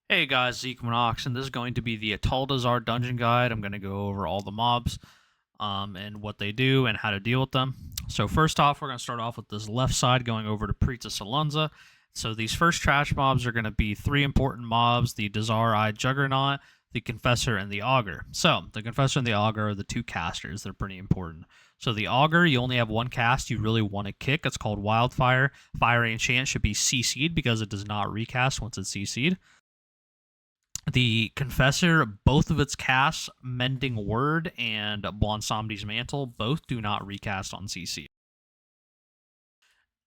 Hey guys, Zeke Monox, and this is going to be the Atal'Dazar dungeon guide. I'm going to go over all the mobs and what they do and how to deal with them. So first off, we're going to start off with this left side going over to Priestess Alonza. So these first trash mobs are going to be three important mobs, the Dazar-eyed Juggernaut, the Confessor, and the Augur. So the Confessor and the Augur are the two casters. They're pretty important. So the Augur, you only have one cast you really want to kick. It's called Wildfire. Fire enchant should be CC'd because it does not recast once it's CC'd. The Confessor, both of its casts, Mending Word and Bonsomdi's Mantle, both do not recast on CC.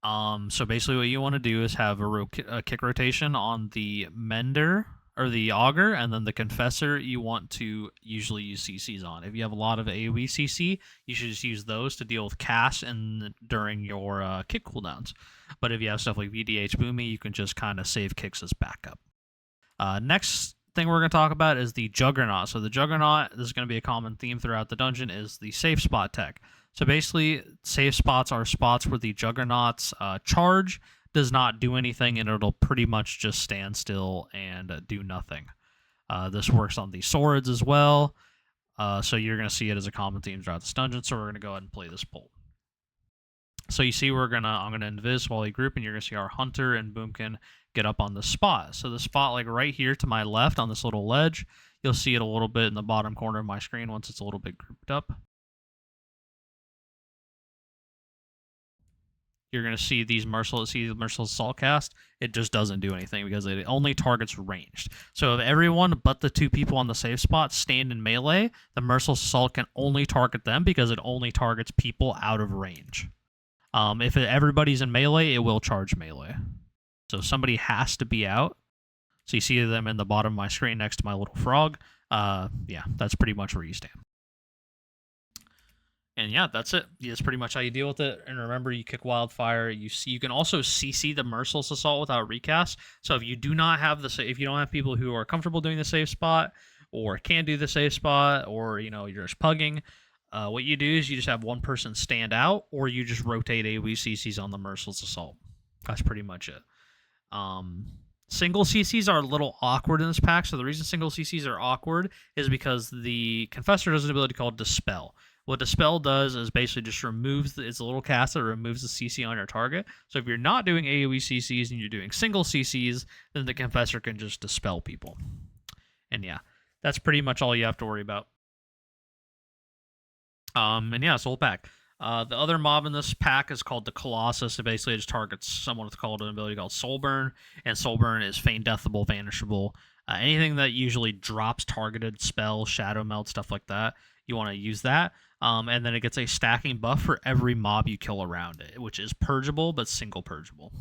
So basically, what you want to do is have a kick rotation on the Mender or the Augur, and then the Confessor you want to usually use CCs on. If you have a lot of AoE CC, you should just use those to deal with casts and during your kick cooldowns. But if you have stuff like VDH Boomy, you can just kind of save kicks as backup. Next thing we're going to talk about is the Juggernaut. So the Juggernaut, this is going to be a common theme throughout the dungeon, is the safe spot tech. So basically, safe spots are spots where the Juggernaut's charge does not do anything, and it'll pretty much just stand still and do nothing. This works on the swords as well, so you're going to see it as a common theme throughout this dungeon, so we're going to go ahead and play this poll. So you see I'm gonna invis while you group, and you're gonna see our hunter and boomkin get up on the spot. So the spot like right here to my left on this little ledge, you'll see it a little bit in the bottom corner of my screen once it's a little bit grouped up. You're gonna see the merciless assault cast. It just doesn't do anything because it only targets ranged. So if everyone but the two people on the safe spot stand in melee, the merciless assault can only target them because it only targets people out of range. If everybody's in melee, it will charge melee. So somebody has to be out. So you see them in the bottom of my screen next to my little frog. Yeah, that's pretty much where you stand. And yeah, that's it. That's pretty much how you deal with it. And remember, you kick Wildfire. You can also CC the Merciless Assault without recast. So if you do not have if you don't have people who are comfortable doing the safe spot, or can do the safe spot, or you're just pugging, what you do is you just have one person stand out, or you just rotate AoE CCs on the Merciless Assault. That's pretty much it. Single CCs are a little awkward in this pack. So the reason single CCs are awkward is because the Confessor has an ability called Dispel. What Dispel does is basically just it's a little cast that removes the CC on your target. So if you're not doing AoE CCs and you're doing single CCs, then the Confessor can just dispel people. And yeah, that's pretty much all you have to worry about. And yeah, Soul Pack. The other mob in this pack is called the Colossus. It basically just targets someone with an ability called Soulburn, and Soulburn is Feign Deathable, Vanishable. Anything that usually drops targeted spell, Shadow Melt, stuff like that, you want to use that. And then it gets a stacking buff for every mob you kill around it, which is purgeable, but single purgeable.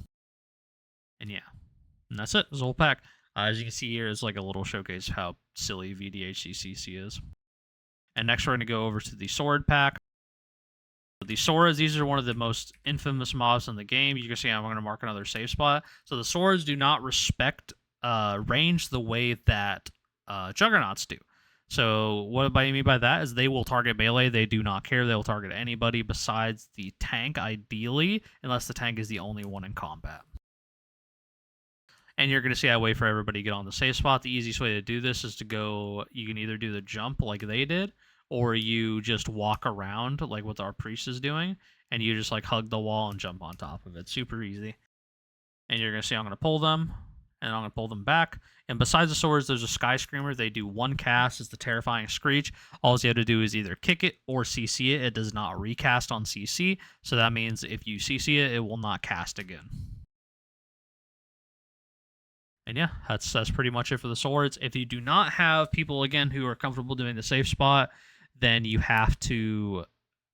And yeah, and that's it. This whole pack. As you can see here is like a little showcase how silly VDHCCC is. And next we're going to go over to the sword pack. The swords, these are one of the most infamous mobs in the game. You can see I'm going to mark another safe spot. So the swords do not respect range the way that juggernauts do. So what I mean by that is they will target melee. They do not care. They will target anybody besides the tank, ideally, unless the tank is the only one in combat. And you're going to see I wait for everybody to get on the safe spot. The easiest way to do this is to go, you can either do the jump like they did, or you just walk around like what our priest is doing, and you just like hug the wall and jump on top of it. Super easy. And you're going to see I'm going to pull them, and I'm going to pull them back. And besides the swords, there's a Sky Screamer. They do one cast. It's the Terrifying Screech. All you have to do is either kick it or CC it. It does not recast on CC, so that means if you CC it, it will not cast again. And yeah, that's pretty much it for the swords. If you do not have people, again, who are comfortable doing the safe spot, then you have to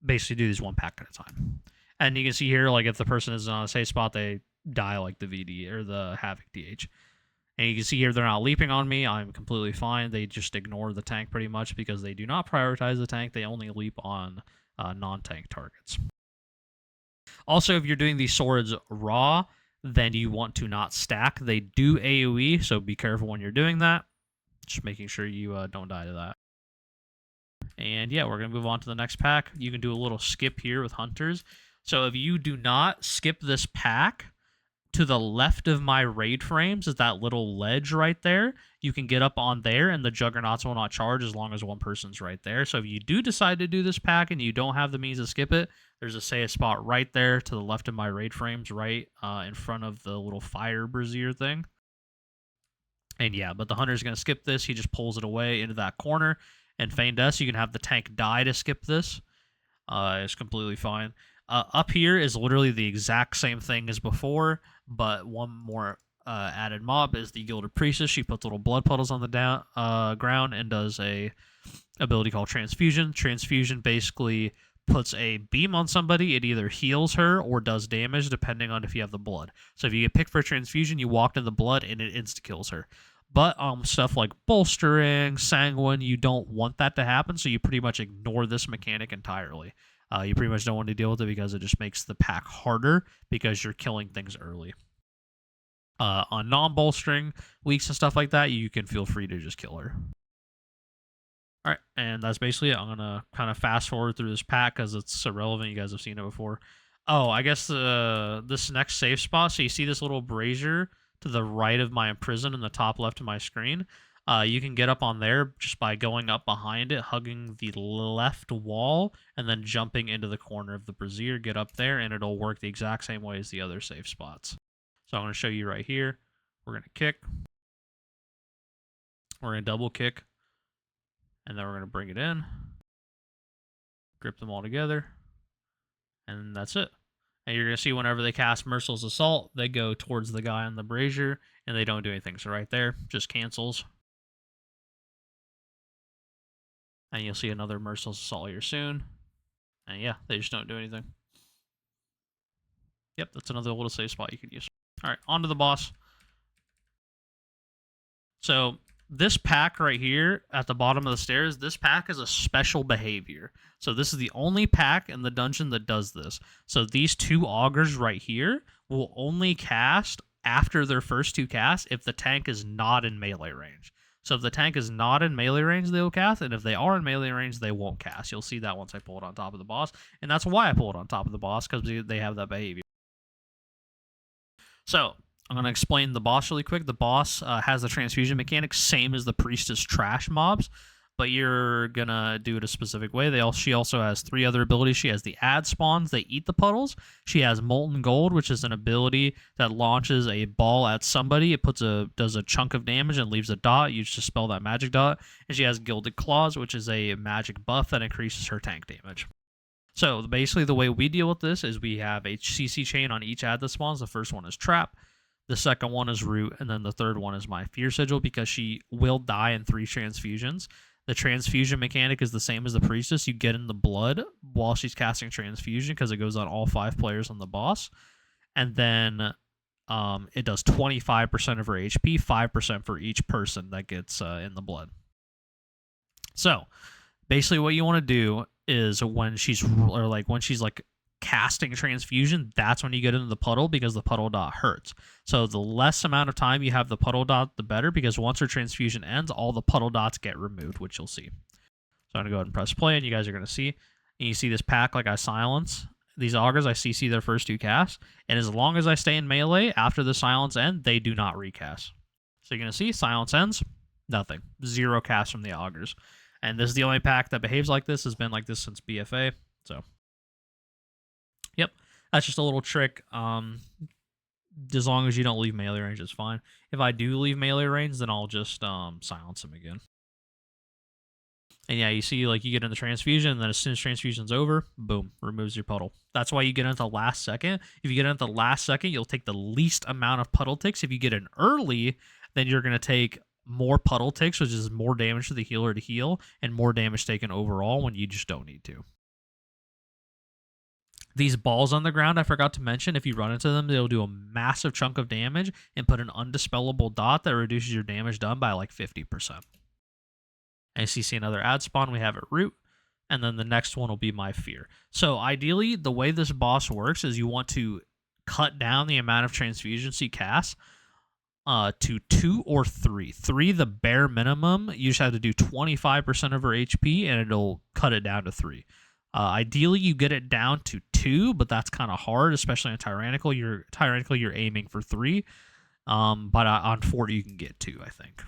basically do these one pack at a time. And you can see here, like, if the person is on a safe spot, they die like the VD or the Havoc DH. And you can see here they're not leaping on me. I'm completely fine. They just ignore the tank pretty much because they do not prioritize the tank. They only leap on non-tank targets. Also, if you're doing these swords raw, then you want to not stack. They do AoE, so be careful when you're doing that. Just making sure you don't die to that. And yeah, we're going to move on to the next pack. You can do a little skip here with Hunters. So if you do not skip this pack to the left of my raid frames is that little ledge right there. You can get up on there, and the Juggernauts will not charge as long as one person's right there. So if you do decide to do this pack and you don't have the means to skip it, there's a save spot right there to the left of my raid frames, right in front of the little fire brazier thing. And yeah, but the hunter's going to skip this. He just pulls it away into that corner. And Feigned Death, you can have the tank die to skip this. It's completely fine. Up here is literally the exact same thing as before, but one more added mob is the Gilded Priestess. She puts little blood puddles on the ground and does a ability called Transfusion. Transfusion basically puts a beam on somebody. It either heals her or does damage depending on if you have the blood. So if you get picked for Transfusion, you walk in the blood and it insta-kills her. But stuff like Bolstering, Sanguine, you don't want that to happen, so you pretty much ignore this mechanic entirely. You pretty much don't want to deal with it because it just makes the pack harder because you're killing things early. On non-bolstering weeks and stuff like that, you can feel free to just kill her. All right, and that's basically it. I'm going to kind of fast forward through this pack because it's irrelevant. You guys have seen it before. Oh, I guess this next safe spot, so you see this little brazier to the right of my imprison in the top left of my screen. You can get up on there just by going up behind it, hugging the left wall, and then jumping into the corner of the brazier. Get up there, and it'll work the exact same way as the other safe spots. So I'm going to show you right here. We're going to kick. We're going to double kick. And then we're going to bring it in. Grip them all together. And that's it. And you're going to see whenever they cast Merciless Assault, they go towards the guy on the brazier, and they don't do anything. So right there, just cancels. And you'll see another Merciless Assault here soon. And yeah, they just don't do anything. Yep, that's another little safe spot you could use. All right, on to the boss. So this pack right here at the bottom of the stairs, this pack is a special behavior. So this is the only pack in the dungeon that does this. So these two augurs right here will only cast after their first two casts if the tank is not in melee range. So if the tank is not in melee range, they will cast, and if they are in melee range, they won't cast. You'll see that once I pull it on top of the boss, and that's why I pull it on top of the boss, because they have that behavior. So I'm going to explain the boss really quick. The boss has the transfusion mechanic, same as the priestess trash mobs, but you're going to do it a specific way. She also has 3 other abilities. She has the add spawns. They eat the puddles. She has Molten Gold, which is an ability that launches a ball at somebody. It does a chunk of damage and leaves a dot. You just dispel that magic dot. And she has Gilded Claws, which is a magic buff that increases her tank damage. So basically the way we deal with this is we have a CC chain on each add that spawns. The first one is Trap. The second one is Root, and then the third one is my Fear Sigil because she will die in 3 transfusions. The transfusion mechanic is the same as the priestess. You get in the blood while she's casting transfusion because it goes on all 5 players on the boss. And then it does 25% of her HP, 5% for each person that gets in the blood. So basically what you want to do is when she's casting transfusion, that's when you get into the puddle because the puddle dot hurts. So the less amount of time you have the puddle dot, the better, because once her transfusion ends, all the puddle dots get removed, which you'll see. So I'm going to go ahead and press play, and you guys are going to see. And you see this pack, like I silence. These augurs, I CC their first 2 casts, and as long as I stay in melee after the silence end, they do not recast. So you're going to see silence ends, nothing. 0 casts from the augurs. And this is the only pack that behaves like this, has been like this since BFA, so... Yep, that's just a little trick. As long as you don't leave melee range, it's fine. If I do leave melee range, then I'll just silence him again. And yeah, you see, like, you get in the transfusion, and then as soon as transfusion's over, boom, removes your puddle. That's why you get into the last second. If you get into the last second, you'll take the least amount of puddle ticks. If you get in early, then you're going to take more puddle ticks, which is more damage to the healer to heal, and more damage taken overall when you just don't need to. These balls on the ground, I forgot to mention, if you run into them, they'll do a massive chunk of damage and put an undispellable dot that reduces your damage done by like 50%. And you see another add spawn, we have it Root, and then the next one will be my Fear. So ideally, the way this boss works is you want to cut down the amount of transfusions you cast to 2 or 3. 3, the bare minimum. You just have to do 25% of her HP, and it'll cut it down to 3. Ideally, you get it down to 2, but that's kind of hard, especially on Tyrannical. You're aiming for 3, but on Fort you can get 2, I think.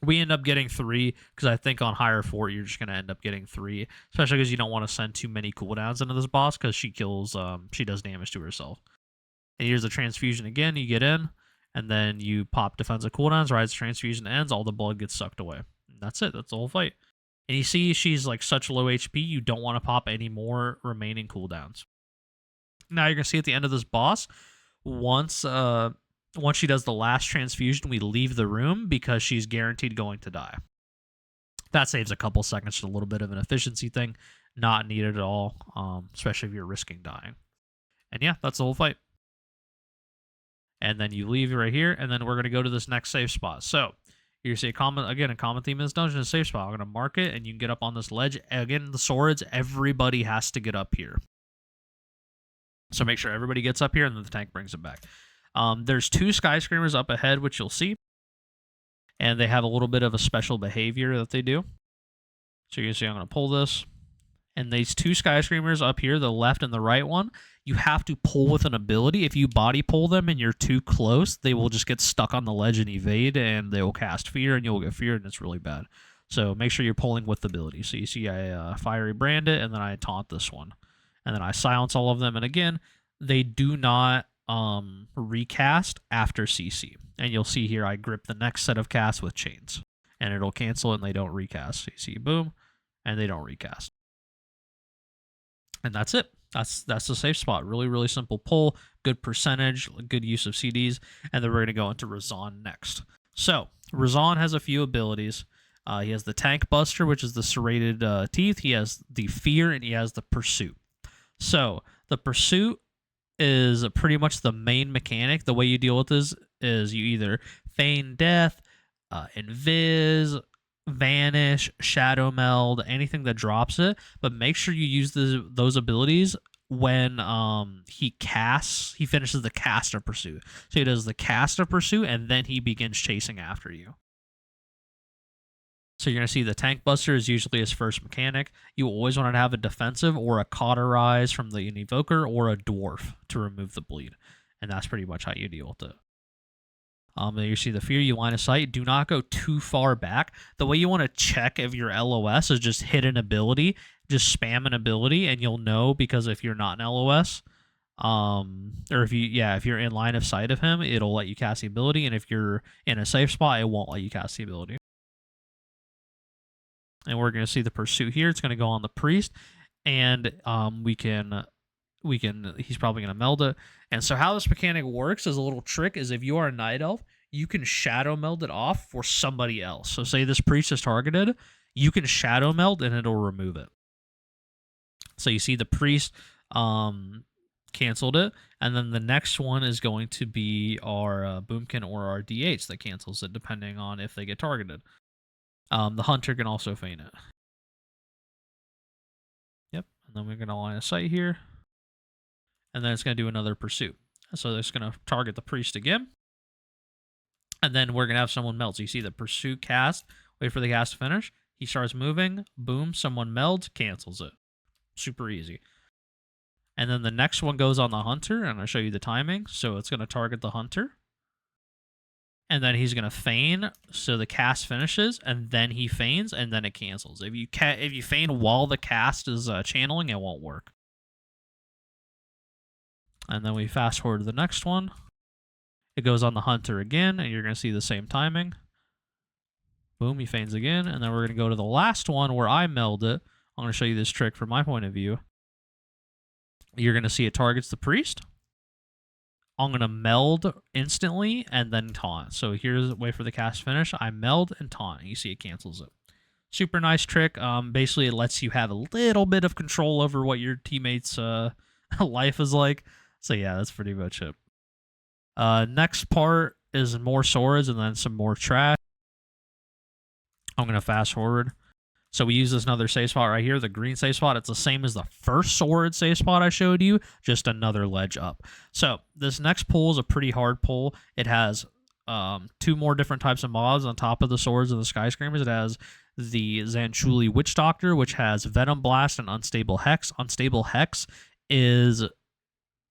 We end up getting 3 because I think on higher Fort you're just going to end up getting 3, especially because you don't want to send too many cooldowns into this boss because she does damage to herself. And here's the transfusion again. You get in, and then you pop defensive cooldowns. Right as transfusion ends, all the blood gets sucked away. And that's it. That's the whole fight. And you see she's like such low HP, you don't want to pop any more remaining cooldowns. Now you're going to see at the end of this boss, once she does the last transfusion, we leave the room because she's guaranteed going to die. That saves a couple seconds, just a little bit of an efficiency thing. Not needed at all, especially if you're risking dying. And yeah, that's the whole fight. And then you leave right here, and then we're going to go to this next safe spot. So you see a common theme in this dungeon is safe spot. I'm going to mark it, and you can get up on this ledge. Again, the swords, everybody has to get up here. So make sure everybody gets up here, and then the tank brings it back. There's 2 skyscrapers up ahead, which you'll see. And they have a little bit of a special behavior that they do. So you can see I'm going to pull this. And these 2 skyscrapers up here, the left and the right one, you have to pull with an ability. If you body pull them and you're too close, they will just get stuck on the ledge and evade, and they will cast fear, and you'll get feared, and it's really bad. So make sure you're pulling with ability. So you see I fiery brand it, and then I taunt this one. And then I silence all of them. And again, they do not recast after CC. And you'll see here I grip the next set of casts with chains. And it'll cancel it, and they don't recast. So you see, boom, and they don't recast. And that's it. That's the safe spot. Really, really simple pull, good percentage, good use of CDs, and then we're going to go into Razan next. So Razan has a few abilities. He has the Tank Buster, which is the serrated teeth. He has the Fear, and he has the Pursuit. So the Pursuit is pretty much the main mechanic. The way you deal with this is you either feign death, invis, vanish, shadow meld, anything that drops it, but make sure you use those abilities when he finishes the cast of Pursuit. So he does the cast of Pursuit, and then he begins chasing after you. So you're going to see the Tank Buster is usually his first mechanic. You always want to have a defensive or a cauterize from the Invoker or a Dwarf to remove the bleed. And that's pretty much how you deal with it. Then you see the Fear, you line of sight. Do not go too far back. The way you want to check if your LOS is just hit an ability, just spam an ability, and you'll know, because if you're not an LOS, or if you're in line of sight of him, it'll let you cast the ability, and if you're in a safe spot, it won't let you cast the ability. And we're going to see the Pursuit here. It's going to go on the Priest, and he's probably going to meld it. And so how this mechanic works is a little trick is if you are a Night Elf, you can shadow meld it off for somebody else. So say this Priest is targeted, you can shadow meld and it'll remove it. So you see the Priest canceled it, and then the next one is going to be our Boomkin or our D8s that cancels it depending on if they get targeted. The Hunter can also feign it. Yep, and then we're going to line of sight here. And then it's going to do another Pursuit. So it's going to target the Priest again. And then we're going to have someone melt. So you see the Pursuit cast. Wait for the cast to finish. He starts moving. Boom, someone melds, cancels it. Super easy. And then the next one goes on the Hunter. And I'll show you the timing. So it's going to target the Hunter. And then he's going to feign. So the cast finishes. And then he feigns. And then it cancels. If you feign while the cast is channeling, it won't work. And then we fast forward to the next one. It goes on the Hunter again, and you're going to see the same timing. Boom, he feigns again. And then we're going to go to the last one where I meld it. I'm going to show you this trick from my point of view. You're going to see it targets the Priest. I'm going to meld instantly and then taunt. So here's wait for the cast finish. I meld and taunt. You see it cancels it. Super nice trick. Basically, it lets you have a little bit of control over what your teammates' life is like. So yeah, that's pretty much it. Next part is more swords and then some more trash. I'm going to fast forward. So we use this another safe spot right here, the green safe spot. It's the same as the first sword safe spot I showed you, just another ledge up. So this next pull is a pretty hard pull. It has 2 more different types of mobs on top of the swords and the skyscrapers. It has the Zanchuli Witch Doctor, which has Venom Blast and Unstable Hex. Unstable Hex is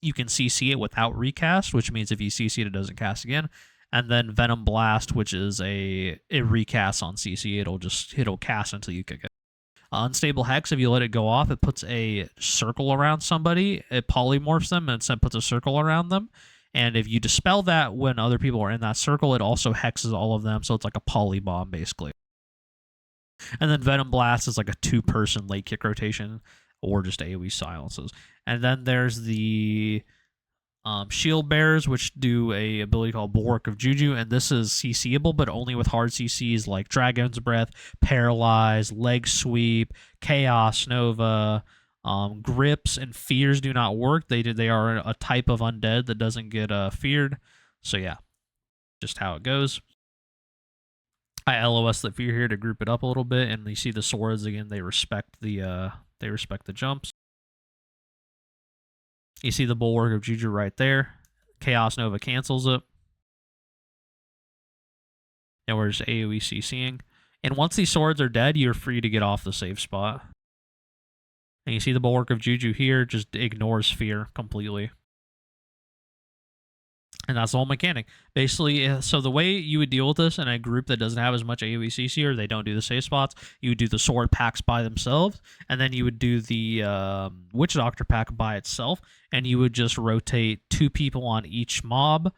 you can CC it without recast, which means if you CC it, it doesn't cast again. And then Venom Blast, which is it recasts on CC. It'll cast until you kick it. Unstable Hex, if you let it go off, it puts a circle around somebody. It polymorphs them and then puts a circle around them. And if you dispel that when other people are in that circle, it also hexes all of them. So it's like a poly bomb, basically. And then Venom Blast is like a 2-person late kick rotation or just AoE silences. And then there's the Shield Bearers, which do a ability called Bulwark of Juju, and this is CCable, but only with hard CCs like Dragon's Breath, Paralyze, Leg Sweep, Chaos Nova. Grips and Fears do not work. They are a type of undead that doesn't get feared. So yeah, just how it goes. I LOS the Fear here to group it up a little bit, and you see the swords again. They respect the jumps. You see the Bulwark of Juju right there. Chaos Nova cancels it. And we're just AoE CCing. And once these swords are dead, you're free to get off the save spot. And you see the Bulwark of Juju here just ignores fear completely. And that's the whole mechanic. Basically, so the way you would deal with this in a group that doesn't have as much AoE CC or they don't do the save spots, you would do the sword packs by themselves, and then you would do the Witch Doctor pack by itself, and you would just rotate 2 people on each mob,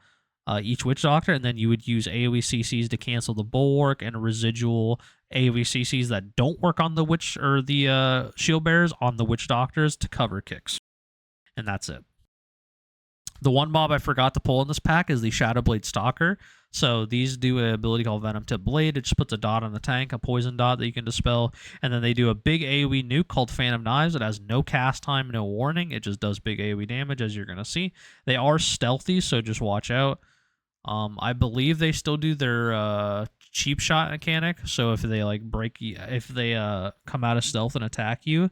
each Witch Doctor, and then you would use AoE CCs to cancel the Bulwark and residual AoE CCs that don't work on the Witch or the Shield Bearers on the Witch Doctors to cover kicks. And that's it. The one mob I forgot to pull in this pack is the Shadowblade Stalker. So these do an ability called Venom Tip Blade. It just puts a dot on the tank, a poison dot that you can dispel. And then they do a big AoE nuke called Phantom Knives. It has no cast time, no warning. It just does big AoE damage, as you're going to see. They are stealthy, so just watch out. I believe they still do their cheap shot mechanic. So if they come out of stealth and attack you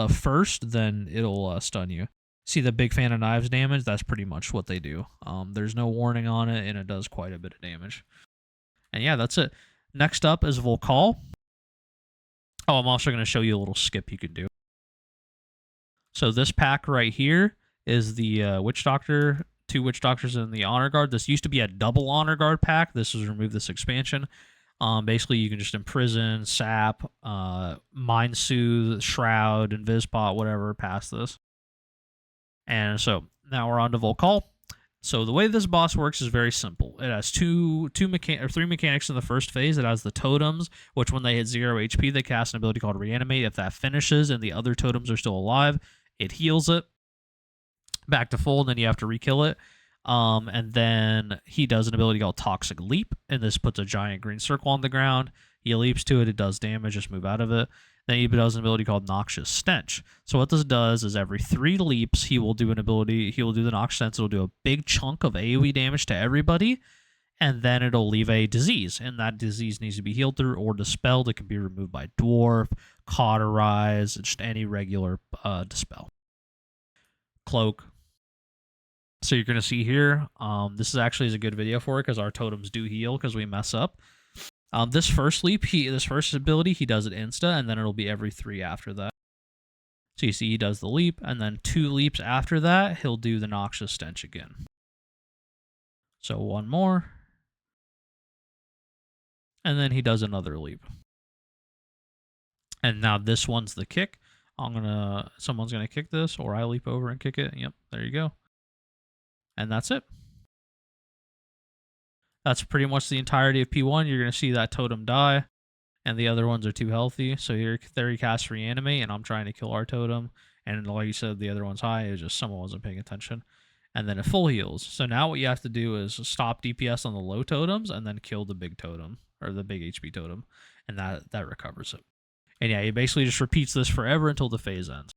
first, then it'll stun you. See the big Phantom Knives damage? That's pretty much what they do. There's no warning on it, and it does quite a bit of damage. And yeah, that's it. Next up is Volkal. Oh, I'm also going to show you a little skip you can do. So this pack right here is the Witch Doctor, 2 Witch Doctors in the Honor Guard. This used to be a double Honor Guard pack. This was removed this expansion. Basically, you can just imprison, sap, Mind Soothe, Shroud, Invispot, whatever, past this. And so now we're on to Volkal. So the way this boss works is very simple. It has 3 mechanics in the first phase. It has the totems, which when they hit 0 HP, they cast an ability called Reanimate. If that finishes and the other totems are still alive, it heals it back to full, and then you have to re-kill it. And then he does an ability called Toxic Leap, and this puts a giant green circle on the ground. He leaps to it, it does damage, just move out of it. Then he does an ability called Noxious Stench. So what this does is every 3 leaps, he will do the Noxious Stench. It'll do a big chunk of AoE damage to everybody, and then it'll leave a disease. And that disease needs to be healed through or dispelled. It can be removed by Dwarf, Cauterize, just any regular dispel. Cloak. So you're going to see here, this is actually a good video for it because our totems do heal because we mess up. This first leap, this first ability, he does it insta, and then it'll be every 3 after that. So you see he does the leap, and then 2 leaps after that, he'll do the Noxious Stench again. So 1 more. And then he does another leap. And now this one's the kick. Someone's gonna kick this, or I leap over and kick it. Yep, there you go. And that's it. That's pretty much the entirety of P1. You're going to see that totem die, and the other ones are too healthy. So there he casts Reanimate, and I'm trying to kill our totem. And like you said, the other one's high. It's just someone wasn't paying attention. And then it full heals. So now what you have to do is stop DPS on the low totems and then kill the big totem, or the big HP totem, and that recovers it. And yeah, he basically just repeats this forever until the phase ends.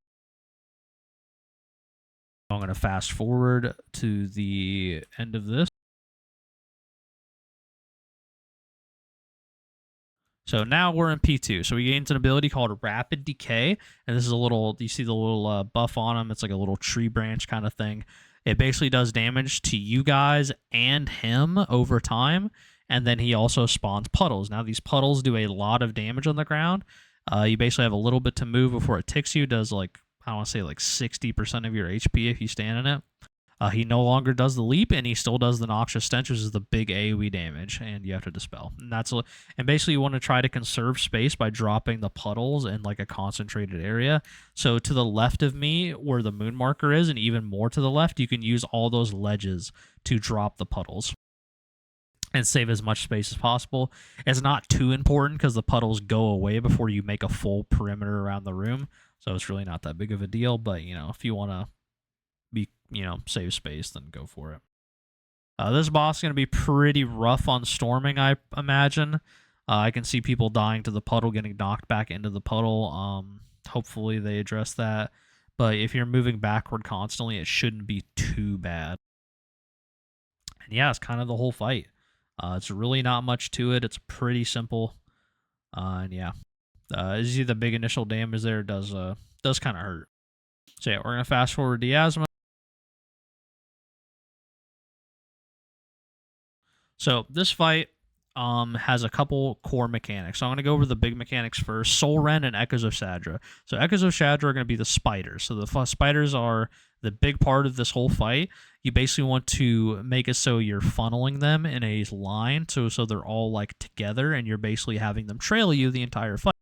I'm going to fast forward to the end of this. So now we're in P2. So we gained an ability called Rapid Decay. And this is you see the little buff on him. It's like a little tree branch kind of thing. It basically does damage to you guys and him over time. and then he also spawns puddles. Now these puddles do a lot of damage on the ground. You basically have a little bit to move before it ticks you. Does like, I want to say like 60% of your HP if you stand in it. He no longer does the leap, and he still does the noxious stench, which is the big AoE damage, and you have to dispel. And basically you want to try to conserve space by dropping the puddles in like a concentrated area. So to the left of me, where the moon marker is, and even more to the left, you can use all those ledges to drop the puddles and save as much space as possible. It's not too important because the puddles go away before you make a full perimeter around the room, so it's really not that big of a deal. But if you want to save space, then go for it. This boss is going to be pretty rough on storming, I imagine. I can see people dying to the puddle, getting knocked back into the puddle. Hopefully they address that. But if you're moving backward constantly, it shouldn't be too bad. And yeah, it's kind of the whole fight. It's really not much to it. It's pretty simple. And yeah, as you see, the big initial damage there does kind of hurt. So yeah, we're going to fast forward to Yasma. So this fight has a couple core mechanics. So I'm going to go over the big mechanics first. Soul Rend and Echoes of Shadra. So Echoes of Shadra are going to be the spiders. So the spiders are the big part of this whole fight. You basically want to make it so you're funneling them in a line, so they're all like together, and you're basically having them trail you the entire fight.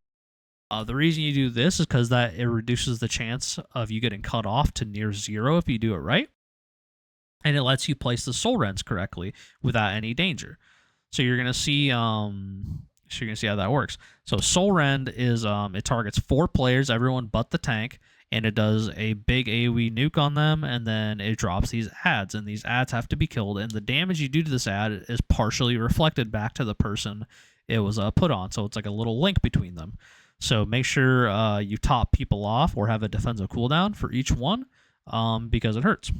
The reason you do this is because that it reduces the chance of you getting cut off to near zero if you do it right. And it lets you place the soul rends correctly without any danger. So you're gonna see how that works. So soul rend is it targets 4 players, everyone but the tank, and it does a big AoE nuke on them, and then it drops these ads, and these ads have to be killed, and the damage you do to this ad is partially reflected back to the person it was put on. So it's like a little link between them. So make sure you top people off or have a defensive cooldown for each one, because it hurts.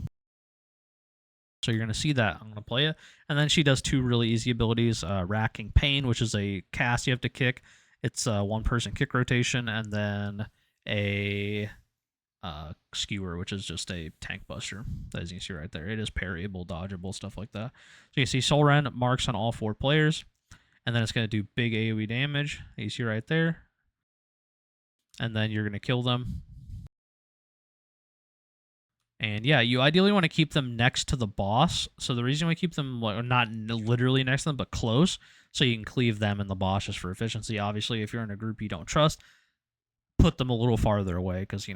So you're going to see that. I'm going to play it. And then she does 2 really easy abilities. Racking Pain, which is a cast you have to kick. It's a 1-person kick rotation. And then a Skewer, which is just a tank buster. As you can see right there. It is parryable, dodgeable, stuff like that. So you see Soul Rend marks on all 4 players. And then it's going to do big AoE damage. You see right there. And then you're going to kill them. And yeah, you ideally want to keep them next to the boss. So the reason we keep them not literally next to them, but close, so you can cleave them and the boss just for efficiency. Obviously, if you're in a group you don't trust, put them a little farther away because,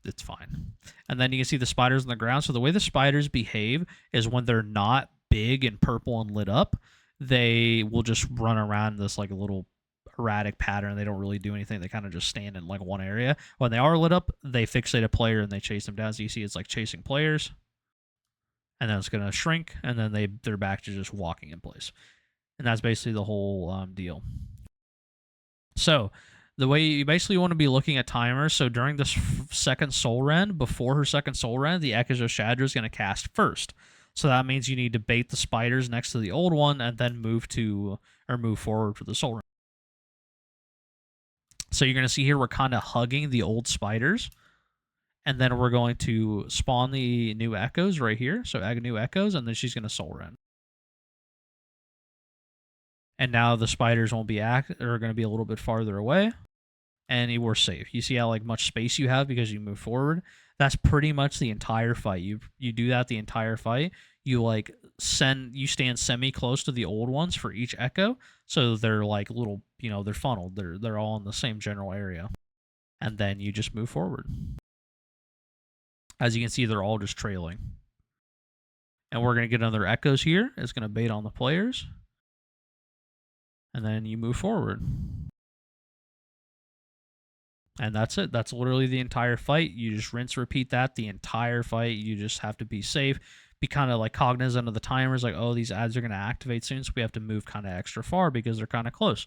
it's fine. And then you can see the spiders on the ground. So the way the spiders behave is when they're not big and purple and lit up, they will just run around this like a little erratic pattern. They don't really do anything. They kind of just stand in like one area. When they are lit up, they fixate a player and they chase them down. So you see it's like chasing players, and then it's going to shrink, and then they're back to just walking in place. And that's basically the whole deal. So the way you basically want to be looking at timers, so during this second soul rend, before her second soul rend, the Echoes of Shadra is going to cast first. So that means you need to bait the spiders next to the old one and then move forward for the soul rend. So you're going to see here we're kind of hugging the old spiders. And then we're going to spawn the new echoes right here. So add new echoes, and then she's going to soul rend. And now the spiders won't be are going to be a little bit farther away. And we're safe. You see how much space you have because you move forward? That's pretty much the entire fight. You do that the entire fight. You stand semi close to the old ones for each echo, so they're like little, they're funneled. They're all in the same general area, and then you just move forward. As you can see, they're all just trailing. And we're gonna get another echoes here. It's gonna bait on the players, and then you move forward. And that's it. That's literally the entire fight. You just rinse, repeat that the entire fight. You just have to be safe. Be kind of like cognizant of the timers, like, oh, these ads are going to activate soon, so we have to move kind of extra far because they're kind of close.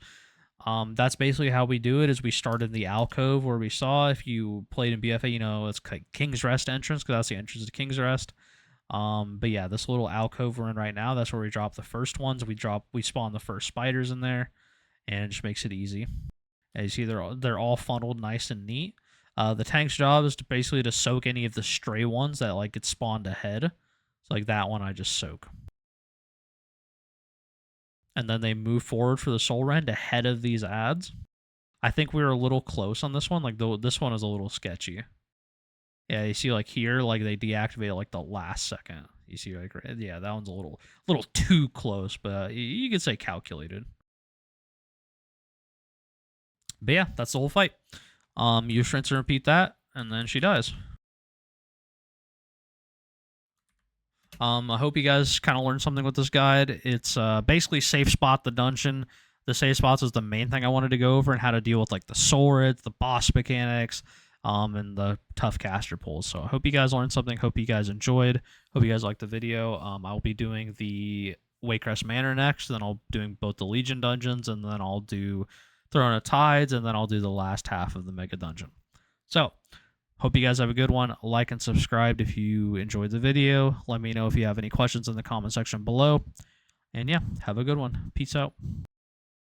That's basically how we do it. Is we start in the alcove where we saw, if you played in BFA, it's King's Rest entrance, because that's the entrance to King's Rest. But yeah, this little alcove we're in right now, that's where we drop the first ones. We spawn the first spiders in there, and it just makes it easy. As you see, they're all funneled nice and neat. The tank's job is basically to soak any of the stray ones that get spawned ahead. So that one I just soak. and then they move forward for the Soul Rend ahead of these ads. I think we were a little close on this one. Like this one is a little sketchy. Yeah, you see like here, like they deactivate like the last second. You see like yeah, that one's a little too close, but you could say calculated. But yeah, that's the whole fight. You rinse and repeat that, and then she dies. I hope you guys kind of learned something with this guide. It's basically safe spot the dungeon. The safe spots is the main thing I wanted to go over, and how to deal with like the swords, the boss mechanics, and the tough caster pulls. So I hope you guys learned something. Hope you guys enjoyed. Hope you guys liked the video. I'll be doing the Waycrest Manor next, then I'll doing both the Legion dungeons, and then I'll do Throne of Tides, and then I'll do the last half of the Mega Dungeon. So hope you guys have a good one. Like and subscribe if you enjoyed the video. Let me know if you have any questions in the comment section below. And yeah, have a good one. Peace out.